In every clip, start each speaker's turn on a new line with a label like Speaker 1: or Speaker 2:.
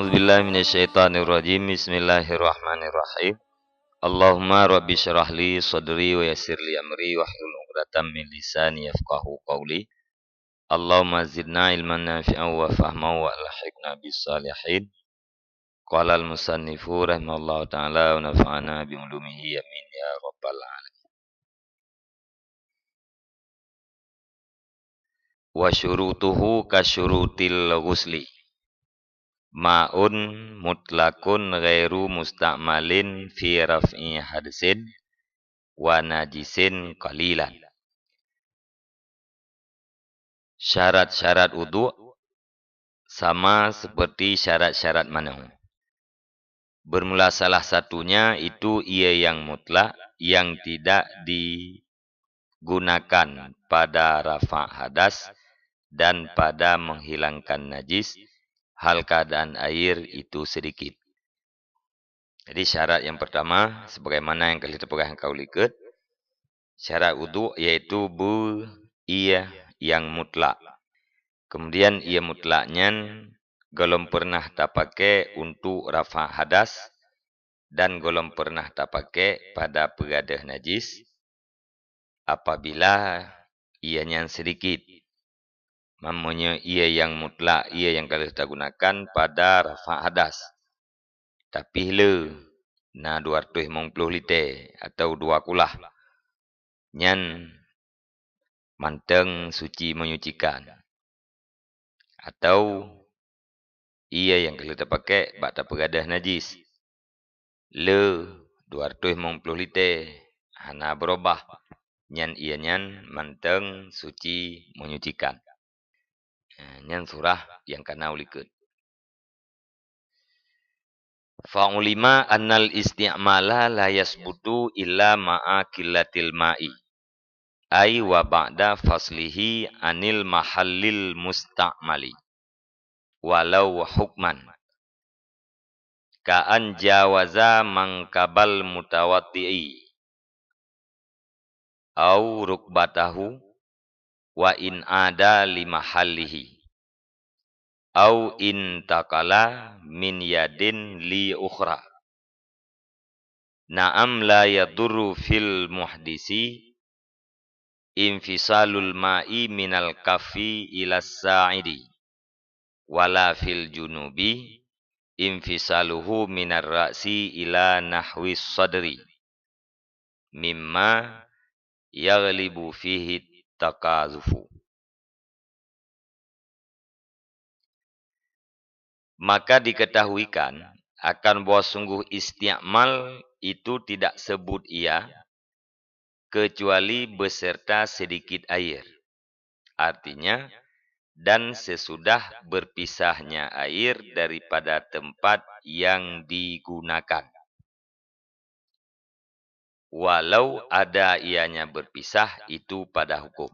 Speaker 1: A'udzubillahi minasyaitonirrajim. Bismillahirrahmanirrahim. Allahumma rabbi syrah li sadri wa yassir li amri wahlul 'uqdatam min lisani yafqahu qawli. Allahumma zidna ilman nafi'an wa fahman wa alhiqna bis salihin. Qala al-musannifu rahimallahu ta'ala wa nafa'ana bi ulumihi amin ya rabbal alamin. Wa syurutuhu kasyurutil ghusli. Ma'un mutlakun ghairu musta'malin fi raf'i hadsin wa najisin qalilan. Syarat-syarat wudu sama seperti syarat-syarat manu. Bermula salah satunya itu ia yang mutlak yang tidak digunakan pada rafa' hadas dan pada menghilangkan najis. Hal keadaan air itu sedikit. Jadi syarat yang pertama, sebagaimana yang kita pegang kau lihat, syarat wudu yaitu ia yang mutlak. Kemudian ia mutlaknya golong pernah tak pakai untuk rafa' hadas dan golong pernah tak pakai pada pegadah najis apabila ianya sedikit. Mamanya ia yang mutlak, ia yang kalau kita gunakan pada rafa' hadas. Tapi na 250 liter atau 2 kulah. Nyan manteng suci menyucikan. Atau ia yang kalau kita pakai bak tak pegadah najis. 250 liter. Hana berubah. Nyan ia nyan manteng suci menyucikan. Nyan surah yang kana ulikut. Fa'ulima annal isti'mala la yasbutu illa ma'a killatil ma'i. Ay wa ba'da faslihi anil mahallil musta'mali. Walau hukman. Ka'an jawaza mangkabal mutawati'i. Au rukbatahu. Wa in ada limahallihi. Au in takala min yadin li ukhra. Na'am la yadurru fil muhdisi. Infisalul ma'i minal kafi ilas sa'idi. Wala fil junubi. Infisaluhu minar ra'si ila nahwis sadri. Mimma yaglibu fihi takazufu. Maka diketahuikan akan bahwa sungguh isti'mal itu tidak sebut ia kecuali beserta sedikit air. Artinya, dan sesudah berpisahnya air daripada tempat yang digunakan. Walau ada ianya berpisah itu pada hukum.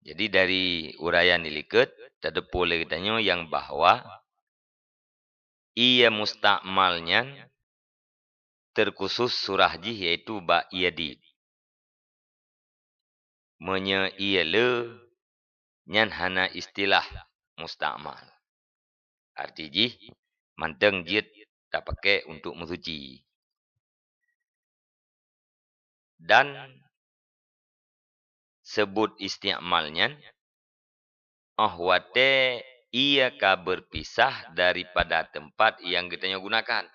Speaker 1: Jadi dari uraian ilikut, ada boleh katanya yang bahwa ia mustakmalnya terkhusus surah jih yaitu ba iyadi. Menya ia nyan hana istilah mustakmal. Arti jih manteng jid tak pakai untuk mensuci. Dan sebut isti'malnya ahwate ia ka berpisah daripada tempat yang kita gunakan.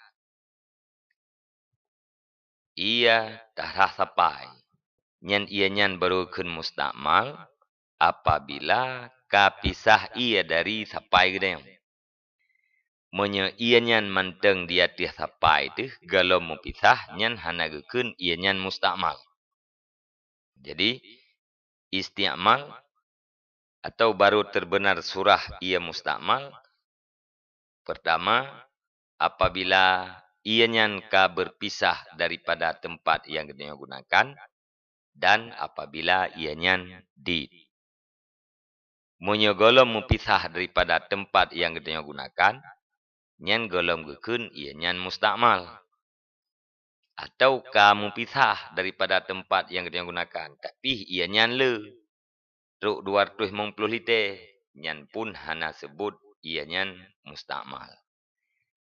Speaker 1: Ia tarah sapai. Nyan ia nyan baru kun mustakmal apabila kapisah ia dari sapai kita. Menya ia nyan manteng dia tiah sapai tu kalau mempisah nyan hana kun ia nyan mustakmal. Jadi isti'mal atau baru terbenar surah ia mustakmal. Pertama, apabila ianya ka berpisah daripada tempat yang kita gunakan dan apabila ianya menyogolom mempisah daripada tempat yang kita gunakan, nyan golom gekun ianya mustakmal. Atau kamu pisah daripada tempat yang kita gunakan, tapi ianya 250 liter. Nyan pun hana sebut ianya mustakmal.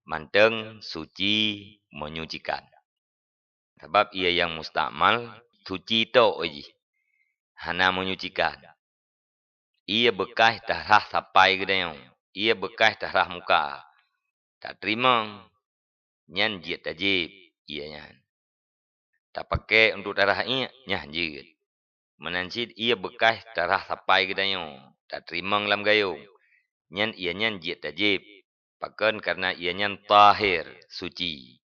Speaker 1: Manteng suci menyucikan. Sebab ia yang mustakmal suci itu aja. Hana menyucikan. Ia bekas darah sampai ke dalam. Ia bekas darah muka. Tak terima. Nyan jiat tajib. Ianya. Tak pakai untuk darah ia. Nyah jiat. Menancit ia bekas darah sampai ke dalam. Tak terima dalam gayung. Nyan ianya jiat tajib. Pakan karena ianya tahir. Suci.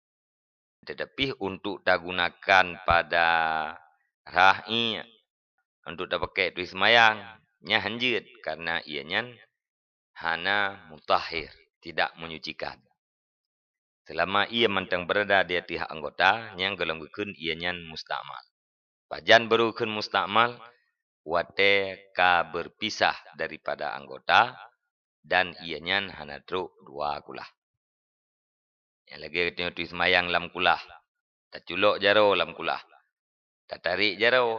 Speaker 1: Tetapi untuk tak gunakan pada rahi, untuk tak pakai tu semayang, nya hanjit karena ianya hana mutahhir, tidak menyucikan. Selama ia mentang berada di pihak anggota, yang golongkeun ianya mustakmal. Pajan berukeun mustakmal, wate ka berpisah daripada anggota dan ianya hana truk dua kulah. Yang lagi ketemu tu semayang lam kulah. Tak culok jaro lam kulah. Tak tarik jaro.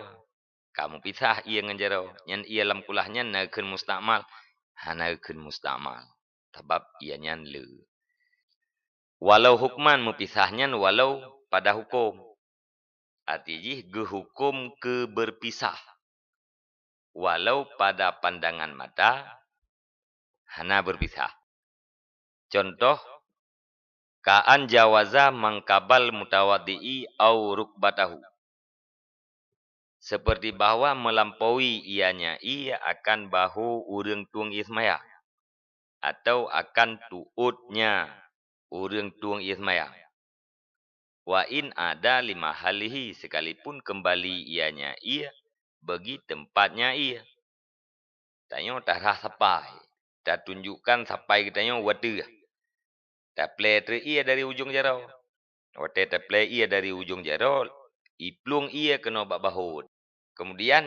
Speaker 1: Kamu pisah ia dengan jaro. Yang ia lam kulahnya naikun mustakmal. Naikun mustakmal. Sebab ia nyan le. Walau hukman mupisahnya walau pada hukum. Artinya hukum ke berpisah. Walau pada pandangan mata. Hana berpisah. Contoh. Ka'an jawaza mangkabal mutawadi'i au rukbatahu. Seperti bahawa melampaui ianya ia akan bahu urang tuang ismaya. Atau akan tuutnya urang tuang ismaya. Wa in ada lima halihi sekalipun kembali ianya ia bagi tempatnya ia. Tanya tarah sapai. Tak tunjukkan sapai kitanya wadu. Tak play ia dari ujung jarau. Wate tak play ia dari ujung jarau. Iplung ia kena bak bahut. Kemudian,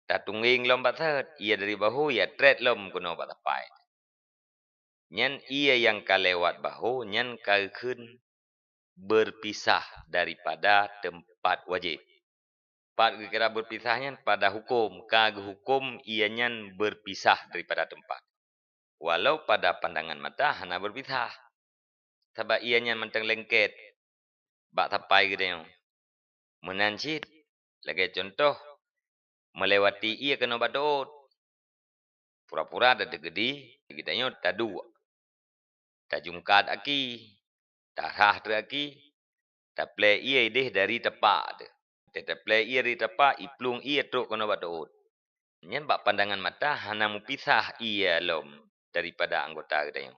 Speaker 1: tak tungging lom batat. Ia dari bahu, ia tret lom kena bak tapai. Nyan ia yang kalewat bahu, nyan kalkun berpisah daripada tempat wajib. Part kira berpisahnya pada hukum. Kag hukum ia nyan berpisah daripada tempat. Walau pada pandangan mata, hana berpisah. Sebab ia nyan mentang lengket. Bak tapai ke dia. Menancit. Lagi contoh. Melewati ia kena badut. Pura-pura ada tegedi. Kitanya tak dua. Tak jungkat aki. Tak rah aki. Tak play ia idih dari tepak. Tak play ia dari tepak. Iplung ia truk kena badut. Nyan bak pandangan mata. Hana mupisah ia lom. Daripada anggota kitanya.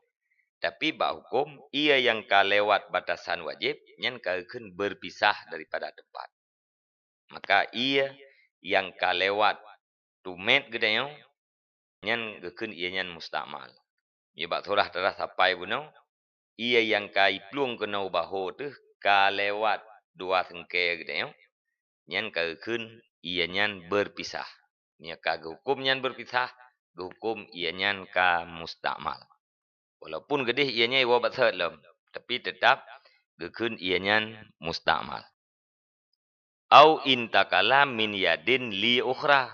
Speaker 1: Tapi bak hukum, ia yang kalewat batasan wajib, yang kalkun berpisah daripada tempat. Maka ia yang kalewat tumet gedayang, yang kalkun ia yang mustakmal. Ia bak surah terah sampai bunuh, ia yang kaiplung kena bahu tu, kalewat dua sengke gedayang, yang kalkun ia yang berpisah. Ia ka hukum yang berpisah, hukum ia yang ka mustakmal. Walaupun gedih ianya iwa batsat lom. Tapi tetap gekun ianya mustakmal. Au intakala min yadin li ukhra.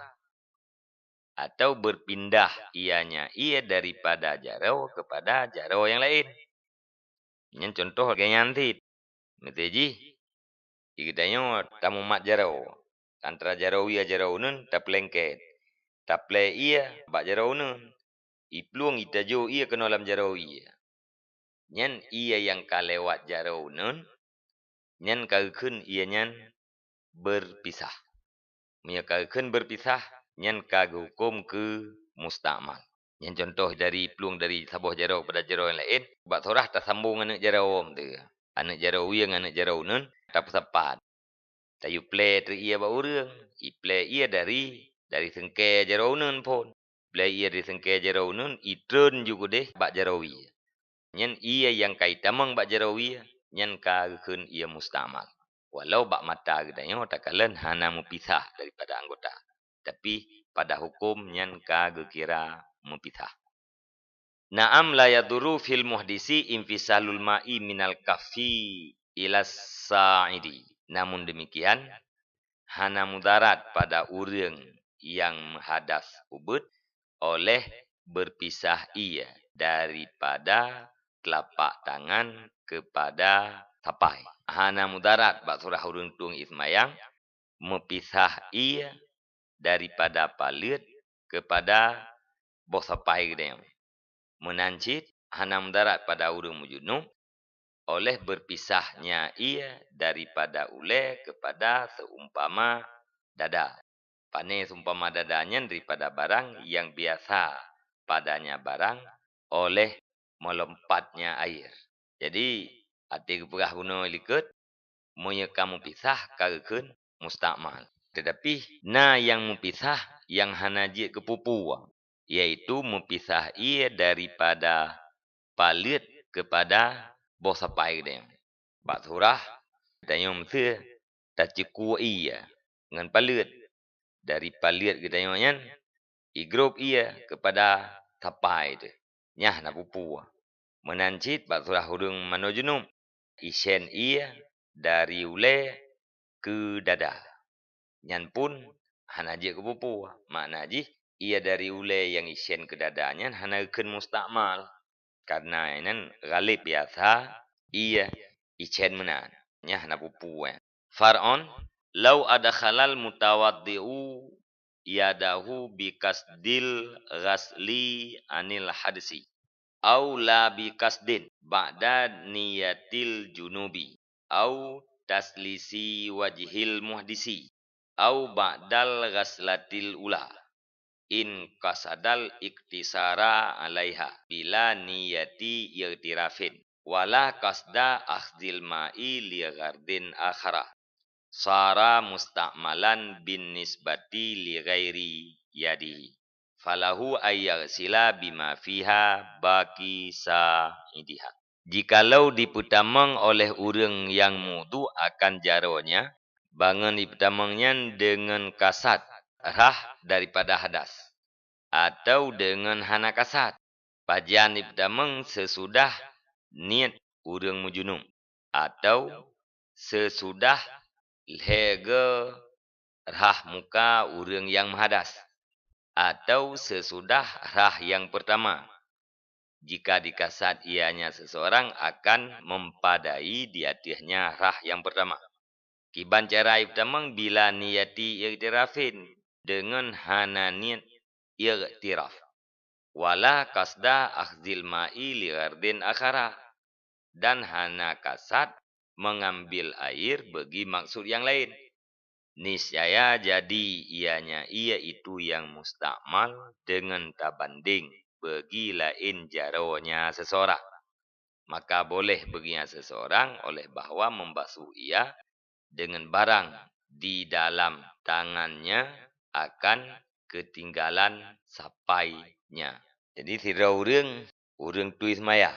Speaker 1: Atau berpindah ianya ia daripada jarau kepada jarau yang lain. Ini contoh kayak nanti. Meteji. Ikutanya tamu mat jarau. Antara jarau ia jarau nun tak lengket. Tak play ia bak jarau nun. Iplung itaju ia kena dalam jarau ia. Nyan ia yang kalewat jarau nun. Nyan kalkun ia nyan berpisah. Ia kalkun berpisah. Nyan kaghukum ke mustakmal. Nyan contoh dari pelung dari sabuh jarau pada jarau yang lain. Sebab sorah tak sambung anak jarau om tu. Anak jarau ia dengan anak jarau nun. Tak sepat. Tayu play ter ia bak urang. I play ia dari sengke jarau nun pun. Play ia dari sengke jarau nun. I turn juga deh bak jarau ia. Nyan ia yang kaitamang bak jarawi, nyan kalkun ia mustakmal. Walau bak mata gedanya, tak kalen hana mupisah daripada anggota. Tapi pada hukum nyan kagekira mupisah. Naam la yaduru fil muhdisi infisalul ma'i minal kafi ilas sa'idi. Namun demikian, hana mudarat pada urang yang menghadas ubud oleh berpisah ia daripada telapak tangan kepada tapai. Hana mudarat bak surah uruntung ismayang mepisah ia daripada palit kepada boh sapai gedeng. Menancit hana mudarat pada urung mujunum oleh berpisahnya ia daripada ule kepada seumpama dada. Pane seumpama dadanya daripada barang yang biasa padanya barang oleh melompatnya air. Jadi, arti keperah guna likut, moya kamu pisah karekeun mustakmal. Tetapi, na yang mempisah yang hanajit kepupu, iaitu mempisah ia daripada palit kepada boh sapai dia. Bak surah, kita mesti tak cukup ia dengan palit. Dari palit kita nyan, igrup ia kepada sapai tu. Nyah na pupu. Menancit bak surah hurung manojunum. Isen ia dari ule ke dada. Nyan pun hanajit ke pupu. Makna ji, ia dari ule yang isen ke dadanya hanakeun mustakmal. Karena ini galib biasa, ia isen menan. Nyah na pupu. Far'on, lau adakhalal mutawaddi'u yadahu bikasdil ghasli anil hadsi. Au la bikasdin ba'da niyatil junubi. Au taslisi wajhil muhdisi. Au ba'dal ghaslatil ula. In kasadal iktisara alaiha bila niyati irtirafin wala kasda akhdil ma'i li ghardin akhara sara mustakmalan bin nisbati li ghairi yadihi falahu ayyarsila bima fiha baki sa'idiha. Jikalau diputamang oleh urang yang mudu akan jaronya, bangun diputamangnya dengan kasat rah daripada hadas atau dengan hana kasat pajan diputamang sesudah niat urang mujunum atau sesudah lege rah muka urang yang menghadas atau sesudah rah yang pertama. Jika dikasat ianya seseorang akan mempadai di atasnya rah yang pertama. Kiban cara pertama bila niyati iktirafin dengan hana niat iktiraf. Wala kasda akhdil ma'i li ghardin akhara. Dan hana kasat mengambil air bagi maksud yang lain. Niscaya jadi ianya ia itu yang mustakmal dengan tabanding bagi lain jaronya seseorang. Maka boleh baginya seseorang oleh bahawa membasuh ia dengan barang di dalam tangannya akan ketinggalan sapainya. Jadi tidak urang tuis maya.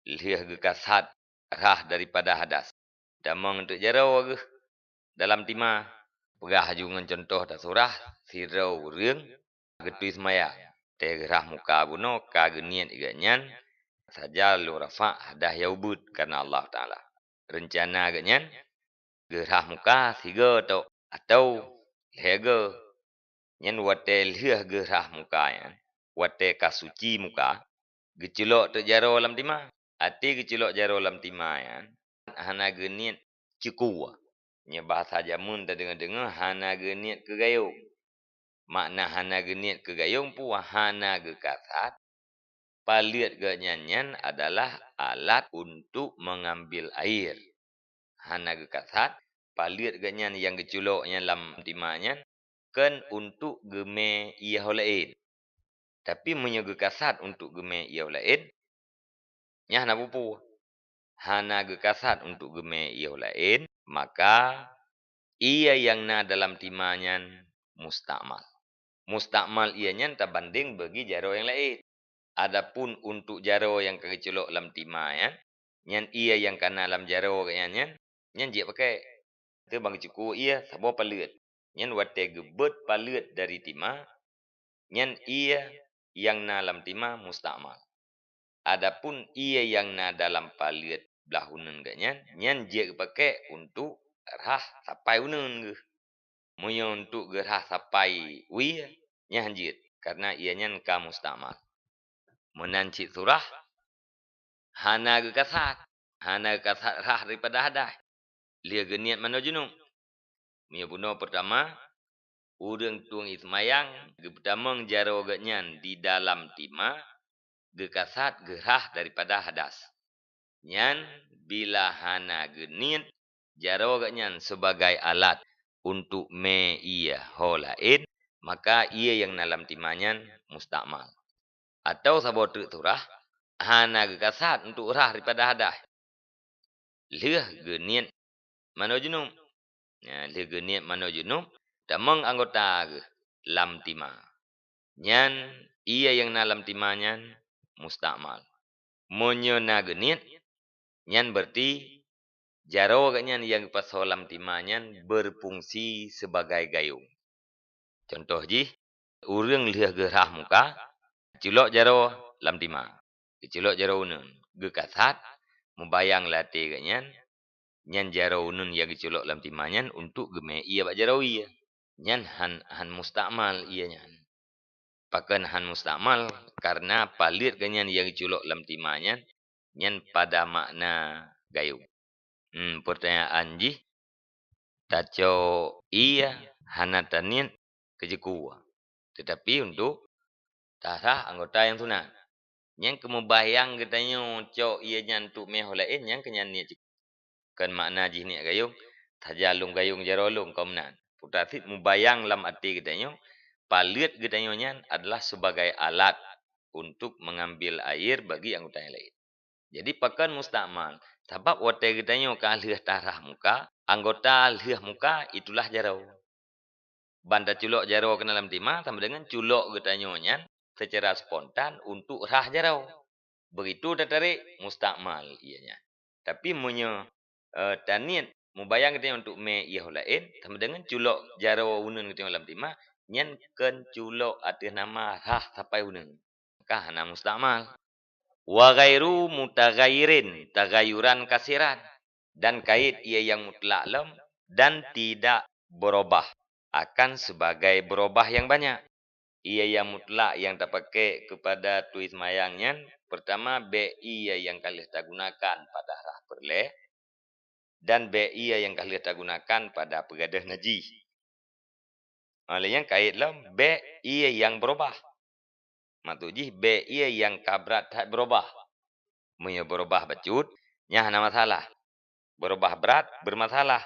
Speaker 1: Lihat gekasat rah daripada hadas. Damang untuk jarau ke dalam timah. Pegah jungan contoh tak surah. Sirau urang getuis maya. Tegerah muka buno kagenian iganyan. Saja lu rafa hadah yaubud karena Allah Ta'ala. Rencana aganyan. Gerah muka siga atau lege. Nyan wate liah gerah muka ya. Wate kasuci muka. Gecelok tu jaro lam timah. Ati gecelok jaro lam timah ya. Hana geniat cukup. Nya bahasa jamun tak dengar-dengar hana geniat kegayung. Makna hana geniat kegayung pu hana gekasat. Palit genyanyan adalah alat untuk mengambil air. Hana gekasat. Palit genyan yang geculoknya lam timahnya. Kan untuk geme ia lain. Tapi menyegekasat untuk geme ia lain. Nyah na pupu. Hana gekasat untuk geme ia lain. Maka ia yang na dalam timahnya mustakmal. Mustakmal ianya tak banding bagi jaro yang lain. Adapun untuk jaro yang kecelok dalam timahnya. Nyan ia yang kena dalam jaro kayaknya. Nyan dia pakai. Itu bang cukup ia sabah palit. Nyan wate gebet palit dari timah. Nyan ia yang na dalam timah mustakmal. Adapun ia yang na dalam palit belahunun gaknya. Nyan dia pakai untuk rah sapai unun ke. Moyo untuk gerah sapai wi. Nyan jit. Karena ia nyan ka mustakmal. Menancik surah. Hana ke kasat. Hana ke kasat rah daripada hadas. Lia ke niat mana junub. Mia bunuh pertama. Urang tuang ismayang. Ke pertama jaro ganyan di dalam timah. Ke kasat ke rah daripada hadas. Nyan bila hana ke niat. Jaro ganyan sebagai alat. Untuk me iya holain. Maka ia yang dalam timahnya mustakmal. Atau sabotu turah. Hana ke kasat untuk rah daripada hadas. Liah ke niat mano junub. Ya, liah ke niat mano junub. Tamang anggota ke lam timah. Nyan ia yang dalam timahnya mustakmal. Menyona ke niat. Nyan berarti jaro ganyan yang pas lam timahnya berfungsi sebagai gayung. Contoh ji. Urang liah ke rah muka. Culok jaro lam timah. Culok jaro unun. Ke kasat. Membayang latih ganyan. Nyan jaro unun yang diculok lam timahnya untuk gemei ia bak jaro ia. Nyan han mustakmal ia nyan. Pakan han mustakmal karena palit ganyan yang diculok lam timahnya nyan pada makna gayung. Pertanyaan ji taco ia hana tanian kejekuwa. Tetapi untuk tasah anggota yang sunat. Nyan kemubayang katanya cok ia nyan untuk meholain nyan kenyan niat kan makna ji niat gayung tajalung gayung jarolung komnan putasit mubayang lam arti katanya palit katanya nyan adalah sebagai alat untuk mengambil air bagi anggota yang lain. Jadi pakan mustakmal sebab wate katanya ka liah tarah muka anggota liah muka itulah jarau. Banda culok jarau ke dalam timah sama dengan culok katanya nyan secara spontan untuk rah jarau. Begitu tertarik mustakmal ianya. Tapi munyo tanian mubayang kita untuk me ia lain sama dengan culok jaro unun kita dalam timah nyan ken culok atas nama rah sampai unun. Maka hana mustakmal. Wa ghairu mutaghayyirin, tagayuran kasiran dan kait ia yang mutlak lam dan tidak berubah akan sebagai berubah yang banyak. Ia yang mutlak yang terpakai kepada tuis mayangnya. Pertama, be ia yang kalian tak gunakan pada rah perleh. Dan be ia yang kalian tak gunakan pada pegadah najis. Olehnya kaitlah be ia yang berubah. Maksudnya be ia yang kabrat tak berubah. Punya berubah bacut, nyah nama masalah. Berubah berat, bermasalah.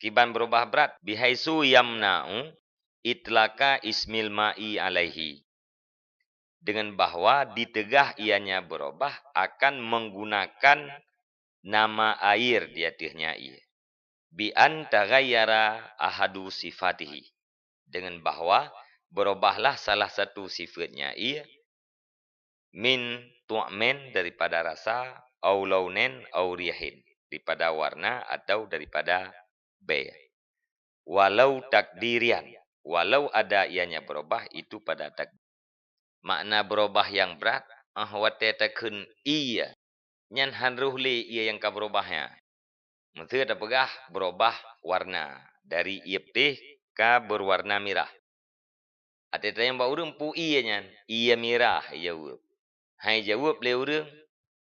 Speaker 1: Kiban berubah berat, bihaisu yamna'u itlaka ismil ma'i alaihi. Dengan bahwa ditegah ianya berubah akan menggunakan nama air di atasnya ia. Bi an taghayyara ahadu sifatihi. Dengan bahwa berubahlah salah satu sifatnya ia min tu'min daripada rasa au launin au rihin, daripada warna atau daripada bau. Walau takdirian, walau ada ianya berubah itu pada takdir. Makna berubah yang berat, wate takun iya. Nyan hanruhli ia yang ka berubahnya. Maksudnya ada pegah berubah warna. Dari ia putih ke berwarna merah. Ada yang bau urang pu iya nyan. Iya merah jawab. Hai jawab le urang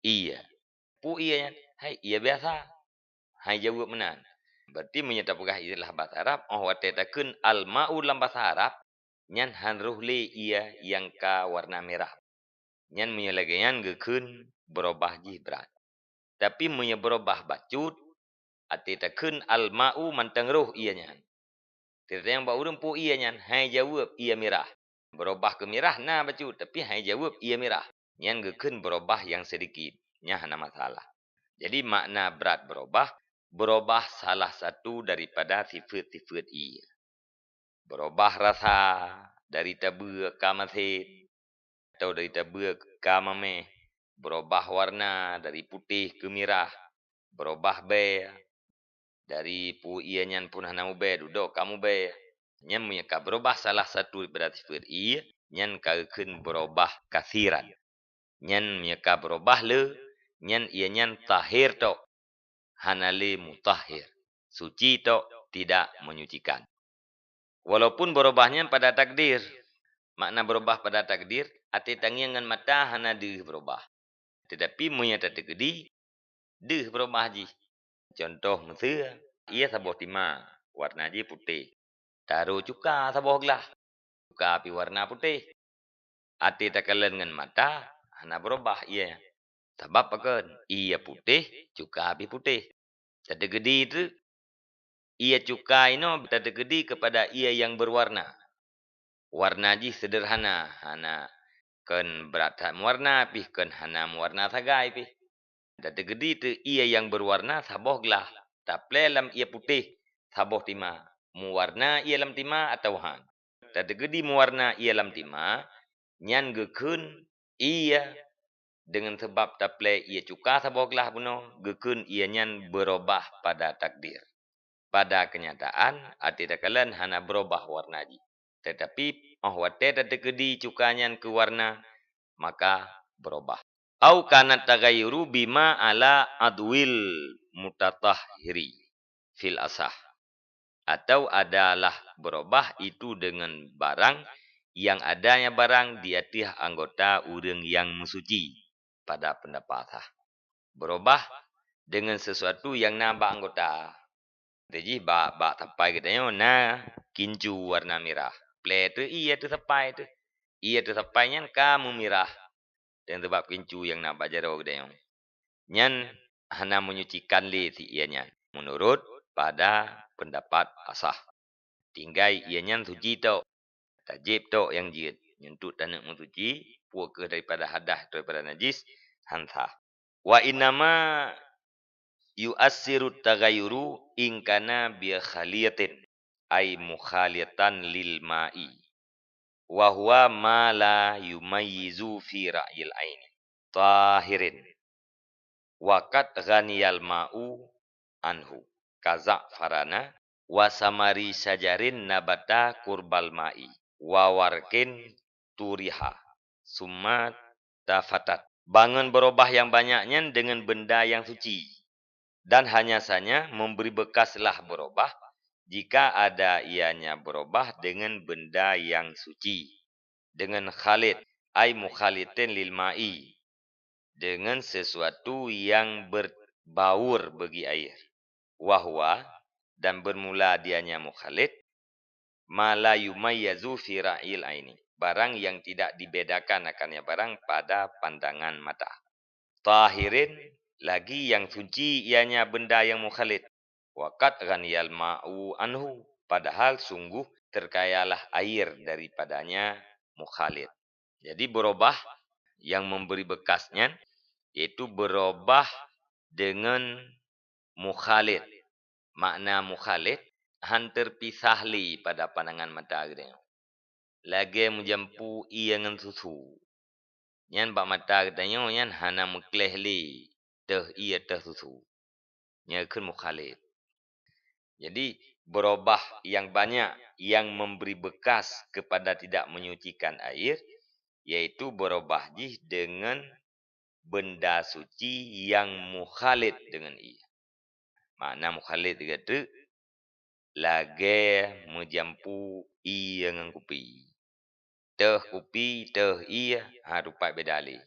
Speaker 1: iya. Pu iya nyan. Hai iya biasa. Hai jawab menan. Berarti menyata pegah istilah bahasa Arab. Wate takun al-ma'u dalam bahasa Arab. Nyan hanruhli ia yang ka warna merah. Nyan menyelagayan gekun berubah ji berat. Tapi punya berubah bacut. Ati takun al-ma'u mantang roh ia nyan. Tidak yang bau urang pu ia nyan. Hai jawab ia merah. Berubah ke merah na bacut. Tapi hai jawab ia merah. Nyan gekun berubah yang sedikit. Nya hana masalah. Jadi makna berat berubah. Berubah salah satu daripada sifat-sifat ia. Berubah rasa dari tabu ke masin. Atau dari tabu ke mameh. Berubah warna dari putih ke merah. Berubah be. Dari pu ia nyan pun hana be. Duduk kamu be. Nyan mereka berubah salah satu daripada sifat ia. Nyan kakun berubah kasiran. Nyan mereka berubah le. Nyan ia nyan tahir tok. Hanali mutahhir. Suci tok tidak menyucikan. Walaupun berubahnya pada takdir. makna berubah pada takdir, ati tangiangan mata hana deh berubah. Tetapi menyata tegedi, deh berubah ji. Contoh mesir, ia sabuh tima, warna ji putih. Taruh cuka sabuh gelah, cuka api warna putih. Ati takalan dengan mata, hana berubah ia. Sebab akan, ia putih, cuka api putih. Tegedi itu, ia cuka ino tegedi kepada ia yang berwarna. Warna ji sederhana, hana kan berat warna pih kan hana warna sagai pih. Tegedi itu ia yang berwarna sabuh gelah. Taple lam ia putih sabuh tima. Muwarna ia lam tima atau han. Tegedi muwarna ia lam tima, nyan gekun ia dengan sebab taple ia cuka sabuh gelah buno, gekun ia nyan berubah pada takdir. Pada kenyataan, ati takalan hana berubah warna ji. Tetapi, wate tegedi cukanya ke warna, maka berubah. Au kanat tagayuru bima ala adwil mutatahhiri fil asah. Atau adalah berubah itu dengan barang yang adanya barang di atas anggota urang yang mensuci pada pendapat asah. Berubah dengan sesuatu yang nambah anggota. Jadi bak tapai katanya na kincu warna merah. Play tu iya tu tapai tu. Iya tu tapainya kamu merah. Dan sebab kincu yang nak bajaro katanya. Nyan hana menyucikan li si ianya. Menurut pada pendapat asah. Tinggai ianya suci tu. Tajib tu yang jid. Nyentut tanah mensuci. Puaka daripada hadah daripada najis. Hansah. Wa inama yu'assiru tagayuru ingkana bi khaliyatin ay mukhaliyatan lil ma'i wa huwa ma la yumayyizu fi ra'yil aini tahirin waqad ghaniyal ma'u anhu kaza farana wa samari sajarin nabata kurbal ma'i wa warkin turiha summa tafatat. Bangun berubah yang banyaknya dengan benda yang suci. Dan hanya saja memberi bekaslah berubah jika ada ianya berubah dengan benda yang suci. Dengan khalid, ay mukhalitin lil ma'i. Dengan sesuatu yang berbaur bagi air. Wahwa, dan bermula dianya mukhalid, ma la yumayyazu fi ra'il aini. Barang yang tidak dibedakan akannya barang pada pandangan mata. Tahirin, lagi yang suci ianya benda yang mukhalid. Waqad ghaniyal ma'u anhu. Padahal sungguh terkayalah air daripadanya mukhalid. Jadi berubah yang memberi bekasnya, yaitu berubah dengan mukhalid. Makna mukhalid, hantar pisah li pada pandangan mata. Lagi menjampu ia dengan susu. Yan bak mata katanya, yan hana mekleh li. Teh ia teh susu. Nya kun mukhalid. Jadi berubah yang banyak yang memberi bekas kepada tidak menyucikan air, yaitu berubah jih dengan benda suci yang mukhalid dengan ia. Makna mukhalid kata lagi menjampu ia dengan kopi. Teh kopi, teh ia, rupai bedali.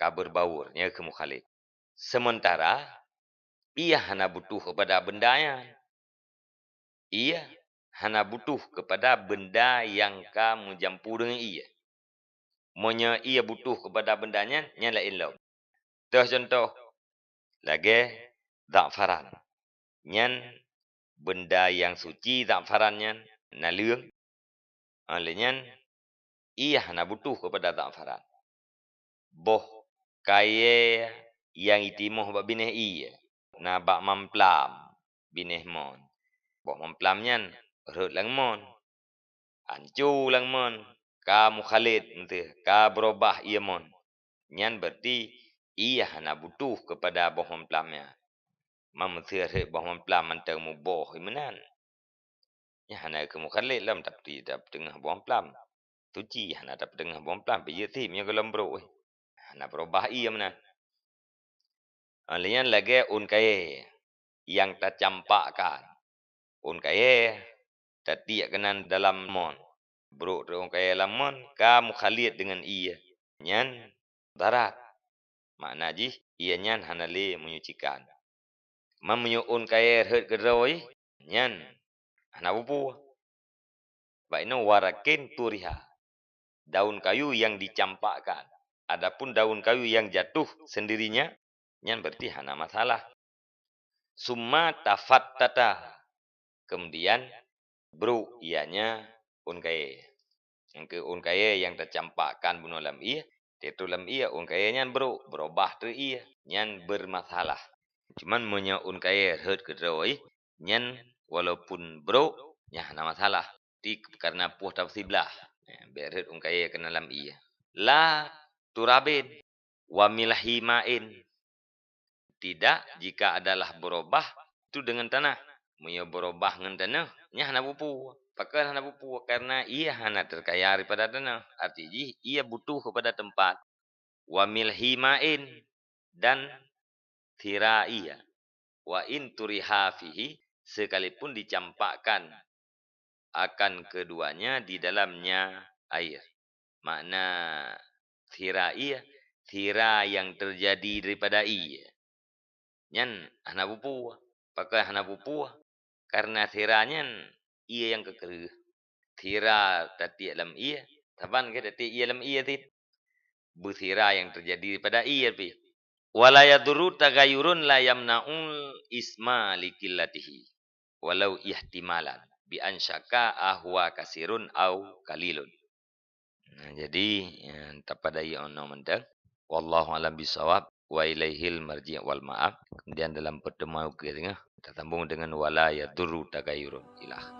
Speaker 1: Kabar baurnya ke mukhalid. Sementara, ia hana butuh kepada bendanya. Ia hana butuh kepada benda yang kamu jampu dengan ia. Monya ia butuh kepada bendanya, yang lain lain. Contoh, lagi, za'faran. Yang benda yang suci, za'farannya, nalung. Olehnya, ia hana butuh kepada za'faran. Boh, kaya yang itimuh bak bineh iya. Na bak mamplam bineh mon. Bak mamplamnya rut lang mon. Ancu lang mon. Ka mukhalid ente. Ka berubah iya mon. Nyan berarti iya hana butuh kepada boh mamplamnya. Mamsir boh mamplam antang mu boh imenan. Ya hana ke mukhalid lam tapi tak tengah boh mamplam. Tuci hana tak tengah boh mamplam. Piye tim yang gelam bro. Hana berubah iya menan. Alian lagi kaya yang tercampakkan. Kaya tertiak kenan dalam mon. Bro orang kaya lamun kamu khalid dengan ia. Nyan darat. Makna ji ia nyan hanale menyucikan. Menyuun kaya hert geroi nyan hana bubu. Baikno warakin turiha. Daun kayu yang dicampakkan. Adapun daun kayu yang jatuh sendirinya nyan berarti hana masalah. Summa tafattata. Kemudian bro ianya unkaya. Yang ke unkaya yang tercampakkan bunuh lam ia. Itu lam ia unkaya nyan bro. Berubah tu ia. Nyan bermasalah. Cuman punya unkaya hert kedoi. Nyan walaupun bro. Nyan hana masalah. Karena puh tafsiblah. Biar hert unkaya kena lam ia. La turabin. Wa milhimain. Tidak jika adalah berubah. Itu dengan tanah. Punya berubah dengan tanah. Nyan hana bupu. Pakar hana bupu karena ia hana terkaya daripada tanah. Artinya ia butuh kepada tempat. Wa milhimain dan thiraia. Wa in turiha fihi sekalipun dicampakkan akan keduanya di dalamnya air. Makna thiraia, thira yang terjadi daripada ia. Nyan hana bupu. Pakar hana bupu karena thiranya ia yang keker. Thira tati alam ia. Taban ke tati ia alam ia tit. Buthira yang terjadi pada ia pi. Wala yadurru tagayurun la yamna'ul isma likillatihi. Walau ihtimalan. Bi ansyaka ahwa kasirun au kalilun. Nah, jadi tapada ia ono mendang. Wallahu alam bisawab. Wa ilaihil marji' wal ma'ab. Kemudian dalam pertemuan kita sambung dengan wala yadurru tagayurun ilah.